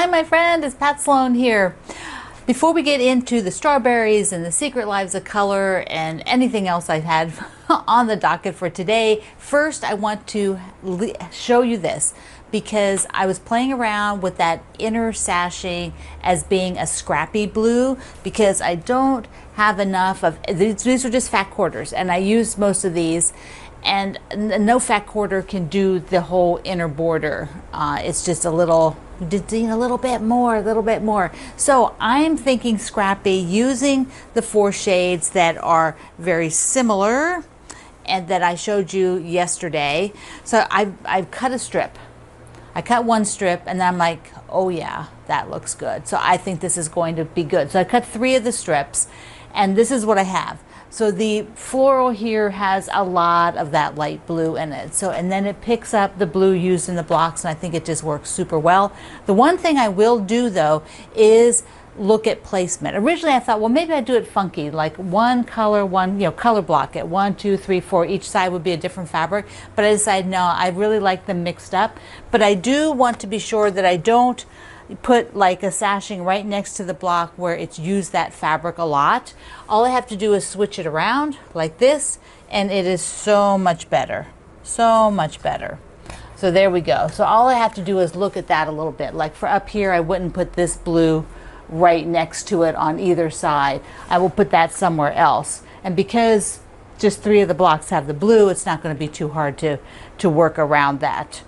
Hi, my friend, it's Pat Sloan here. Before we get into the strawberries and the secret lives of color and anything else I've had on the docket for today, first I want to show you this because I was playing around with that inner sashing as being a scrappy blue because I don't have enough of these are just fat quarters, and I used most of these, and no fat quarter can do the whole inner border. It's just a little bit more. So I'm thinking scrappy, using the 4 shades that are very similar and that I showed you yesterday. So I've cut a strip. I cut one strip and then I'm like, oh yeah, that looks good. So I think this is going to be good. So I cut 3 of the strips, and this is what I have. So the floral here has a lot of that light blue in it. So, and then it picks up the blue used in the blocks, and I think it just works super well. The one thing I will do though is look at placement. Originally I thought, well, maybe I'd do it funky, like one color, color block it, 1, 2, 3, 4, each side would be a different fabric. But I decided, no, I really like them mixed up. But I do want to be sure that I don't put like a sashing right next to the block where it's used that fabric a lot. All I have to do is switch it around like this, and it is so much better. So much better. So there we go. So all I have to do is look at that a little bit. Like for up here, I wouldn't put this blue right next to it on either side. I will put that somewhere else. And because just 3 of the blocks have the blue, it's not going to be too hard to work around that.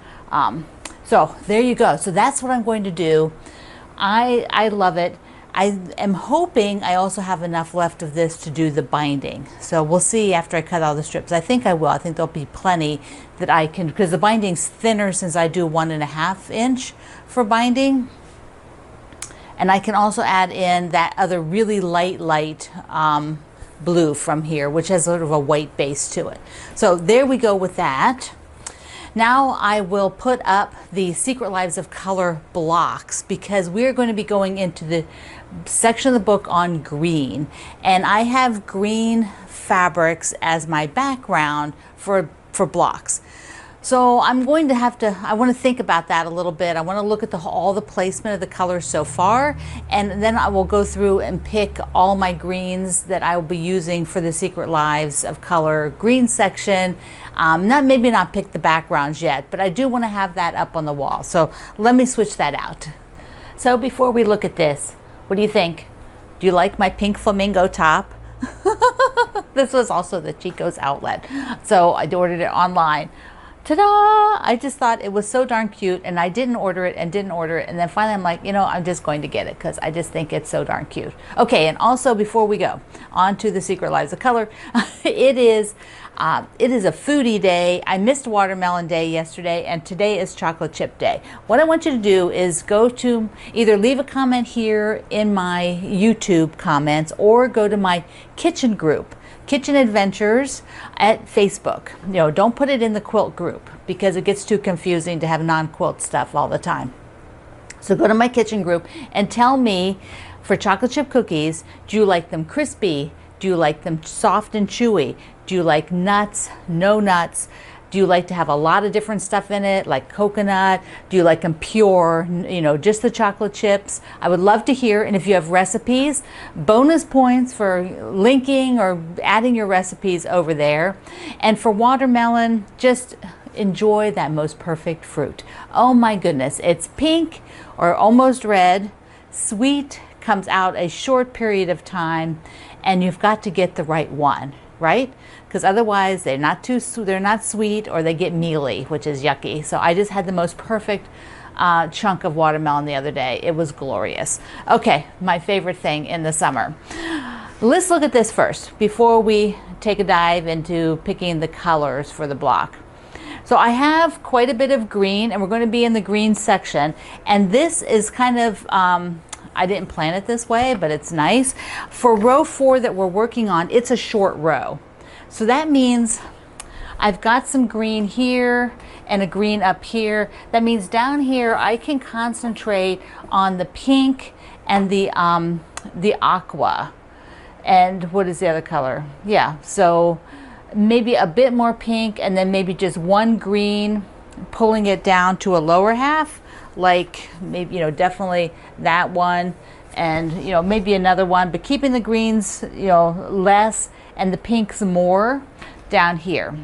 So there you go. So that's what I'm going to do. I love it. I am hoping I also have enough left of this to do the binding. So we'll see after I cut all the strips. I think I will. I think there'll be plenty that I can, because the binding's thinner since I do 1.5 inch for binding. And I can also add in that other really light blue from here, which has sort of a white base to it. So there we go with that. Now I will put up the Secret Lives of Color blocks because we're going to be going into the section of the book on green. And I have green fabrics as my background for blocks. So I'm going to have to, I want to think about that a little bit. I want to look at all the placement of the colors so far, and then I will go through and pick all my greens that I will be using for the Secret Lives of Color green section. Maybe not pick the backgrounds yet, but I do want to have that up on the wall. So let me switch that out. So before we look at this, what do you think? Do you like my pink flamingo top? This was also the Chico's outlet, so I ordered it online. Ta-da! I just thought it was so darn cute, and I didn't order it, and then finally I'm like, I'm just going to get it because I just think it's so darn cute. Okay, and also before we go on to the Secret Lives of Color, it is a foodie day. I missed Watermelon Day yesterday, and today is Chocolate Chip Day. What I want you to do is go to either leave a comment here in my YouTube comments or go to my kitchen group, Kitchen Adventures at Facebook. Don't put it in the quilt group because it gets too confusing to have non-quilt stuff all the time. So go to my kitchen group and tell me, for chocolate chip cookies, do you like them crispy? Do you like them soft and chewy? Do you like nuts? No nuts? Do you like to have a lot of different stuff in it, like coconut? Do you like them pure, just the chocolate chips? I would love to hear, and if you have recipes, bonus points for linking or adding your recipes over there. And for watermelon, just enjoy that most perfect fruit. Oh my goodness, it's pink or almost red, sweet, comes out a short period of time, and you've got to get the right one, right? Because otherwise they're not sweet, or they get mealy, which is yucky. So I just had the most perfect chunk of watermelon the other day. It was glorious. Okay, my favorite thing in the summer. Let's look at this first before we take a dive into picking the colors for the block. So I have quite a bit of green, and we're going to be in the green section, and this is kind of I didn't plan it this way, but it's nice. For row 4 that we're working on, it's a short row. So that means I've got some green here and a green up here. That means down here I can concentrate on the pink and the aqua. And what is the other color? Yeah, so maybe a bit more pink, and then maybe just one green, pulling it down to a lower half like maybe, definitely that one, and maybe another one, but keeping the greens less and the pinks more down here.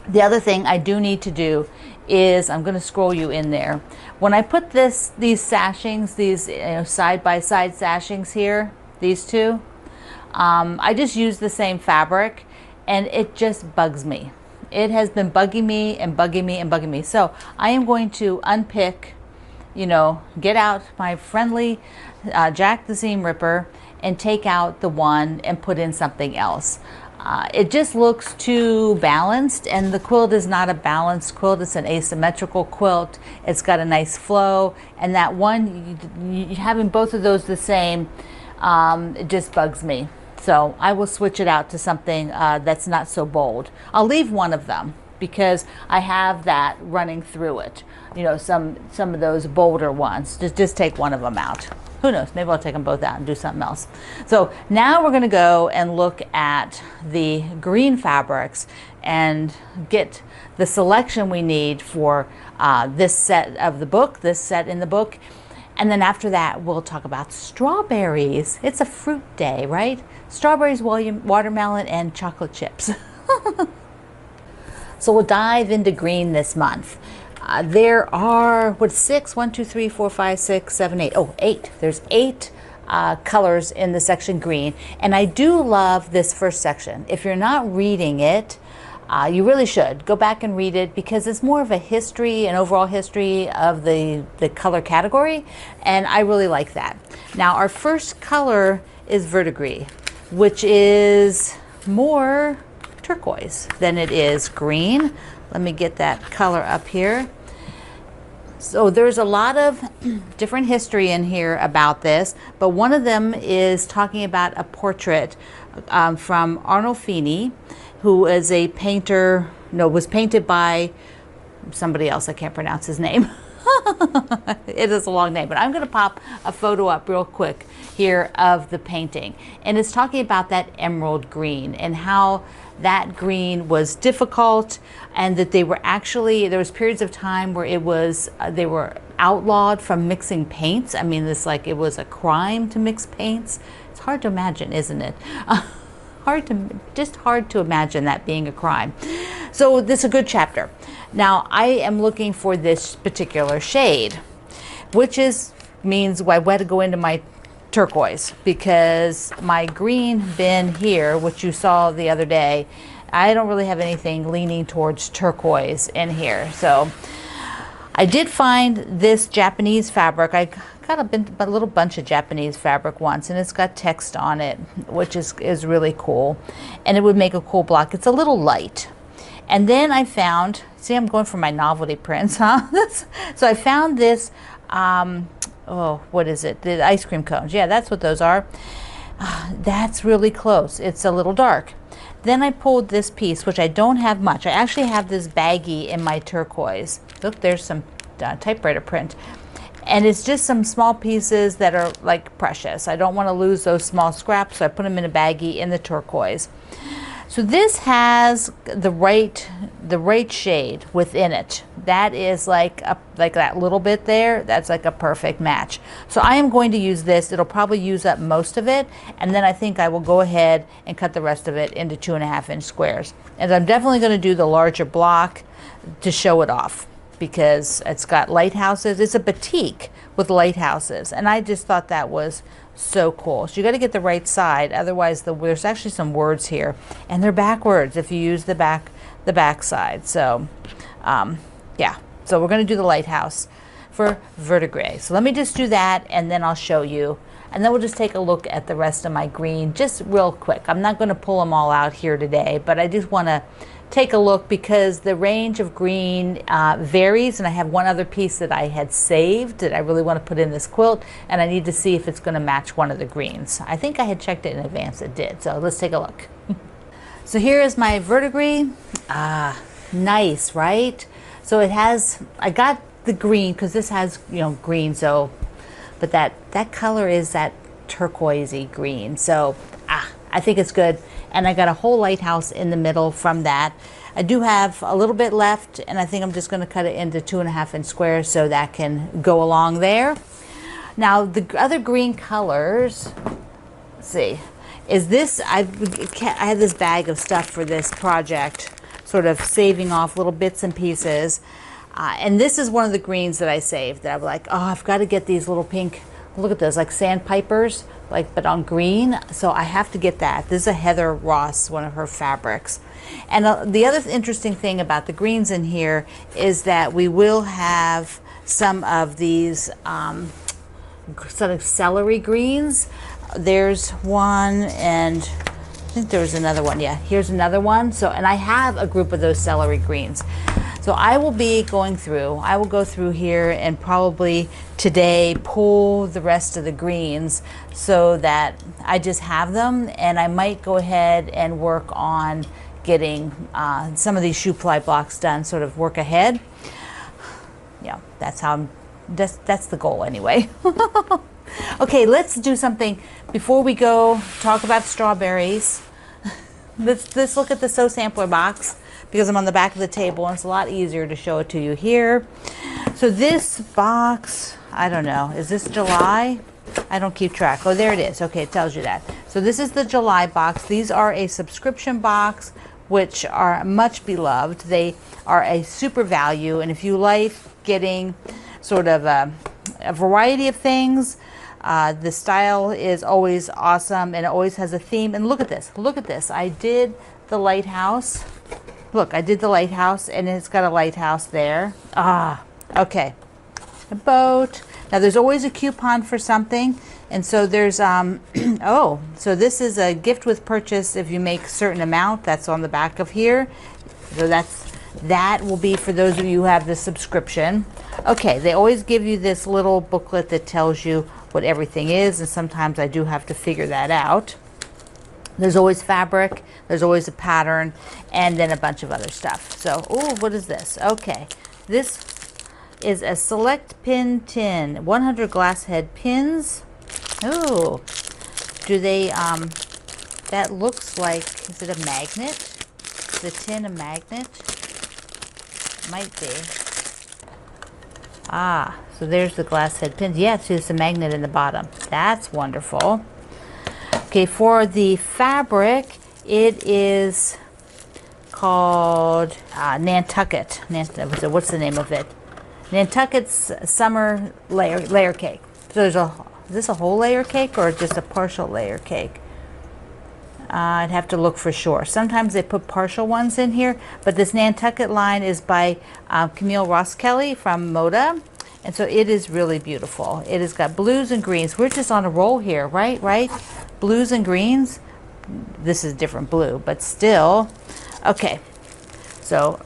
The other thing I do need to do is, I'm going to scroll you in there. When I put these sashings, these side-by-side sashings here, these two, I just use the same fabric, and it just bugs me. It has been bugging me and bugging me and bugging me. So I am going to unpick, get out my friendly Jack the Seam Ripper and take out the one and put in something else. It just looks too balanced, and the quilt is not a balanced quilt. It's an asymmetrical quilt. It's got a nice flow, and that one, having both of those the same, it just bugs me. So I will switch it out to something that's not so bold. I'll leave one of them because I have that running through it. Some of those bolder ones. Just take one of them out. Who knows? Maybe I'll take them both out and do something else. So now we're going to go and look at the green fabrics and get the selection we need for this set of the book, this set in the book. And then after that, we'll talk about strawberries. It's a fruit day, right? Strawberries, watermelon, and chocolate chips. So we'll dive into green this month. There are, six? 1, 2, 3, 4, 5, 6, 7, 8. Oh, 8. There's 8 colors in the section green. And I do love this first section. If you're not reading it, you really should go back and read it, because it's more of a history, an overall history of the color category. And I really like that. Now, our first color is Verdigris, which is more turquoise than it is green. Let me get that color up here. So there's a lot of different history in here about this, but one of them is talking about a portrait from Arnolfini, who is a painter, was painted by somebody else. I can't pronounce his name. It is a long name, but I'm going to pop a photo up real quick here of the painting. And it's talking about that emerald green and how that green was difficult, and that they were actually, there was periods of time where it was, they were outlawed from mixing paints. I mean, it was a crime to mix paints. It's hard to imagine, isn't it? Hard to imagine that being a crime. So this is a good chapter. Now I am looking for this particular shade, which means I had to go into my turquoise, because my green bin here, which you saw the other day, I don't really have anything leaning towards turquoise in here. So I did find this Japanese fabric. I got a little bunch of Japanese fabric once, and it's got text on it, which is really cool, and it would make a cool block. It's a little light. And then I found, see, I'm going for my novelty prints, huh? So I found this, what is it? The ice cream cones. Yeah, that's what those are. That's really close. It's a little dark. Then I pulled this piece, which I don't have much. I actually have this baggie in my turquoise. Look, there's some typewriter print. And it's just some small pieces that are like precious. I don't want to lose those small scraps, so I put them in a baggie in the turquoise. So this has the right shade within it. That is like that little bit there. That's like a perfect match. So I am going to use this. It'll probably use up most of it, and then I think I will go ahead and cut the rest of it into 2.5-inch squares. And I'm definitely going to do the larger block to show it off, because it's got lighthouses. It's a batik with lighthouses, and I just thought that was so cool. So you got to get the right side, otherwise there's actually some words here, and they're backwards if you use the back side. So yeah, so we're going to do the lighthouse for Verdigris. So let me just do that, and then I'll show you, and then we'll just take a look at the rest of my green just real quick. I'm not going to pull them all out here today, but I just want to take a look, because the range of green varies, and I have one other piece that I had saved that I really want to put in this quilt, and I need to see if it's going to match one of the greens. I think I had checked it in advance. It did. So let's take a look. So here is my Verdigris. Nice, right? So it has, I got the green because this has, green, so, but that color is that turquoisey green. So I think it's good. And I got a whole lighthouse in the middle from that. I do have a little bit left, and I think I'm just going to cut it into 2.5-inch squares so that can go along there. Now the other green colors, let's see, is this, I had this bag of stuff for this project, sort of saving off little bits and pieces. And this is one of the greens that I saved that I'm like, oh, I've got to get these little pink, look at those, like sandpipers, like, but on green. So I have to get that. This is a Heather Ross, one of her fabrics. And the other interesting thing about the greens in here is that we will have some of these sort of celery greens. There's one, and I think there was another one. Yeah, here's another one. So, and I have a group of those celery greens. So I will be going through, I will go through here and probably today pull the rest of the greens so that I just have them, and I might go ahead and work on getting some of these shoe ply blocks done, sort of work ahead. Yeah, that's how that's the goal anyway. Okay, let's do something before we go talk about strawberries. Let's look at the Sew Sampler box, because I'm on the back of the table and it's a lot easier to show it to you here. So this box, I don't know, is this July? I don't keep track. Oh, there it is. Okay, it tells you that. So this is the July box. These are a subscription box, which are much beloved. They are a super value, and if you like getting sort of a variety of things, the style is always awesome, and it always has a theme. And look at this. Look at this. I did the lighthouse. Look, I did the lighthouse, and it's got a lighthouse there. Ah, okay. A boat. Now, there's always a coupon for something. And so there's, oh, so this is a gift with purchase if you make a certain amount. That's on the back of here. So that will be for those of you who have the subscription. Okay, they always give you this little booklet that tells you what everything is, and sometimes I do have to figure that out. There's always fabric, there's always a pattern, and then a bunch of other stuff. So, oh, what is this? Okay, this is a select pin tin, 100 glass head pins. Oh, do they, that looks like, is it a magnet? Is the tin a magnet? Might be. Ah, so there's the glass head pins. Yeah, see, there's a magnet in the bottom. That's wonderful. Okay, for the fabric, it is called Nantucket. What's the name of it? Nantucket's Summer Layer Cake. So there's is this a whole layer cake or just a partial layer cake? I'd have to look for sure. Sometimes they put partial ones in here, but this Nantucket line is by Camille Ross Kelly from Moda, and so it is really beautiful. It has got blues and greens. We're just on a roll here, right? Right? Blues and greens. This is different blue, but still. Okay, so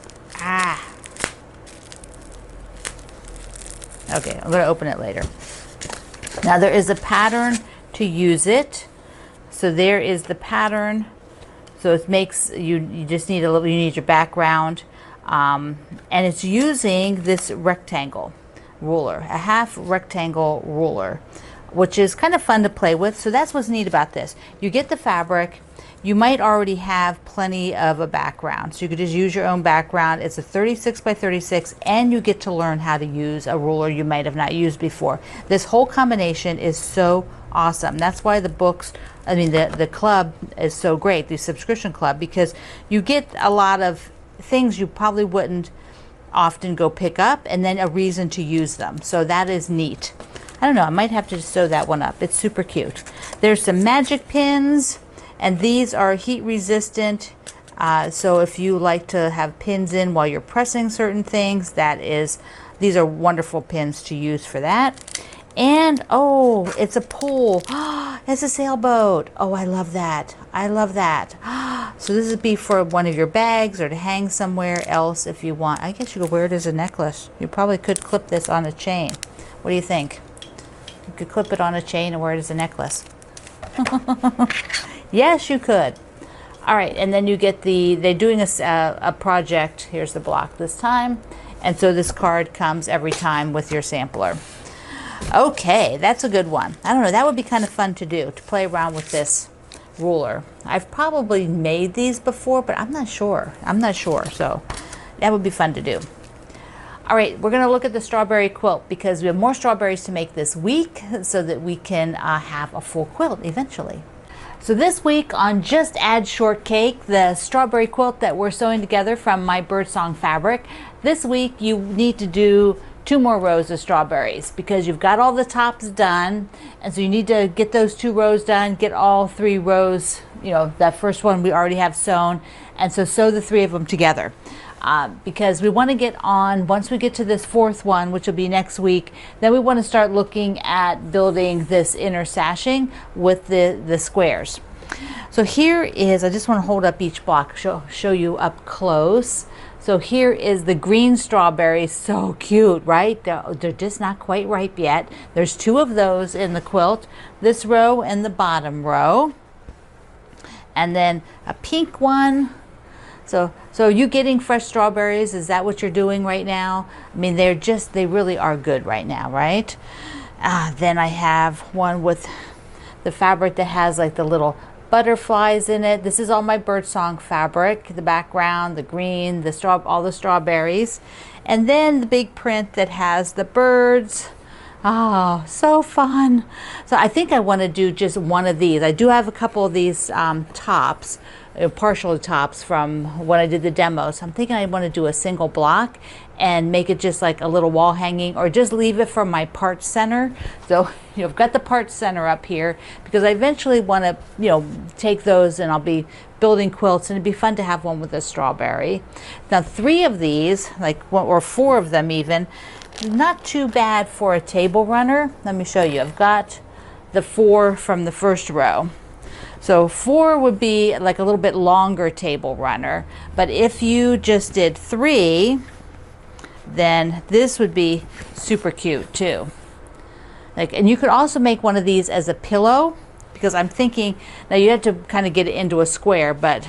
okay, I'm going to open it later. Now there is a pattern to use it. So there is the pattern. So it makes you just need a little. You need your background, and it's using this rectangle ruler, a half rectangle ruler, which is kind of fun to play with. So that's what's neat about this. You get the fabric. You might already have plenty of a background, so you could just use your own background. It's a 36 by 36, and you get to learn how to use a ruler you might have not used before. This whole combination is so awesome. That's why the books, I mean the club is so great, the subscription club, because you get a lot of things you probably wouldn't often go pick up, and then a reason to use them. So that is neat. I don't know, I might have to just sew that one up. It's super cute. There's some magic pins, and these are heat resistant. So if you like to have pins in while you're pressing certain things, these are wonderful pins to use for that. And oh, it's a pole. It's a sailboat. Oh, I love that. I love that. So this would be for one of your bags or to hang somewhere else if you want. I guess you could wear it as a necklace. You probably could clip this on a chain. What do you think? You could clip it on a chain and wear it as a necklace. Yes, you could. All right, and then you get they're doing a project. Here's the block this time. And so this card comes every time with your sampler. Okay, that's a good one. I don't know, that would be kind of fun to do, to play around with this ruler. I've probably made these before, but I'm not sure. So that would be fun to do. All right, we're going to look at the strawberry quilt because we have more strawberries to make this week so that we can have a full quilt eventually. So this week on Just Add Shortcake, the strawberry quilt that we're sewing together from my birdsong fabric, this week you need to do 2 more rows of strawberries because you've got all the tops done, and so you need to get those 2 rows done, get all 3 rows, that first one we already have sewn, and so sew the 3 of them together. Because we want to get on, once we get to this 4th one, which will be next week, then we want to start looking at building this inner sashing with the squares. So here is, I just want to hold up each block, show you up close. So here is the green strawberry, so cute, right? They're just not quite ripe yet. There's 2 of those in the quilt, this row and the bottom row. And then a pink one. So are you getting fresh strawberries? Is that what you're doing right now? I mean, they really are good right now, right? Then I have one with the fabric that has like the little butterflies in it. This is all my birdsong fabric, the background, the green, all the strawberries. And then the big print that has the birds. Oh, so fun. So I think I want to do just one of these. I do have a couple of these tops, partial tops from when I did the demo. So I'm thinking I want to do a single block and make it just like a little wall hanging, or just leave it for my part center. So I've got the part center up here because I eventually want to take those and I'll be building quilts, and it'd be fun to have one with a strawberry. Now 3 of these, or 4 of them even, not too bad for a table runner. Let me show you. I've got the 4 from the first row. So 4 would be like a little bit longer table runner, but if you just did 3, then this would be super cute too. And you could also make one of these as a pillow, because I'm thinking, now you have to kind of get it into a square, but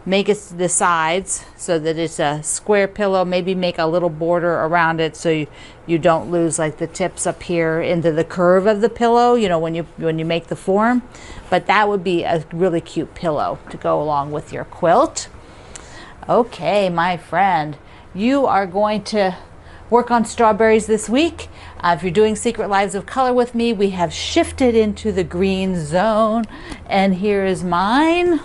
make it the sides so that it's a square pillow. Maybe make a little border around it so you don't lose like the tips up here into the curve of the pillow, when you make the form. But that would be a really cute pillow to go along with your quilt. Okay, my friend, you are going to work on strawberries this week. If you're doing Secret Lives of Color with me, we have shifted into the green zone, and here is mine.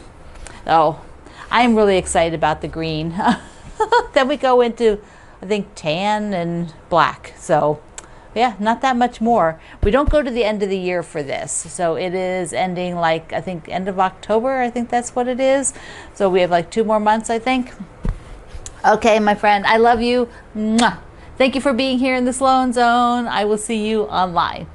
Oh, I'm really excited about the green. Then we go into, I think, tan and black. So yeah, not that much more. We don't go to the end of the year for this. So it is ending I think end of October. I think that's what it is. So we have 2 more months, I think. Okay, my friend, I love you. Mwah. Thank you for being here in the Sloan Zone. I will see you online.